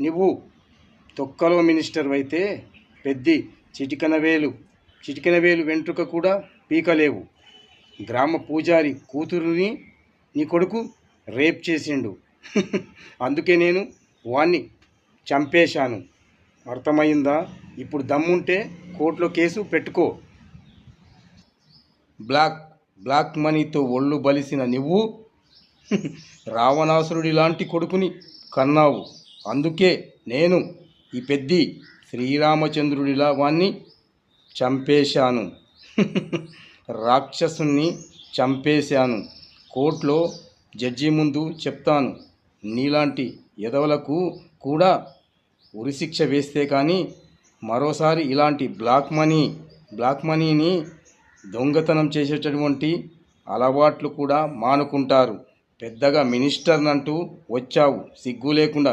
నువ్వు తొక్కలో మినిస్టర్ అయితే పెద్ది చిటికెన వేలు వెంట్రుక కూడా పీకలేవు. గ్రామ పూజారి కూతురుని నీ కొడుకు రేప్ చేసిండు. అందుకే నేను వాణ్ణి చంపేశాను. అర్థమైందా? ఇప్పుడు దమ్ముంటే కోర్టులో కేసు పెట్టుకో. బ్లాక్ మనీతో ఒళ్ళు బలిసిన నువ్వు రావణాసురుడి లాంటి కొడుకుని కన్నావు. అందుకే నేను ఈ పెద్ది శ్రీరామచంద్రుడిలా వాణ్ణి చంపేశాను. రాక్షసుని చంపేశాను. కోర్టులో జడ్జి ముందు చెప్తాను. నీలాంటి ఎదవలకు కూడా ఉరిశిక్ష వేస్తే కానీ మరోసారి ఇలాంటి బ్లాక్ మనీని దొంగతనం చేసేటటువంటి అలవాట్లు కూడా మానుకుంటారు. పెద్దగా మినిస్టర్నంటూ వచ్చావు, సిగ్గు లేకుండా.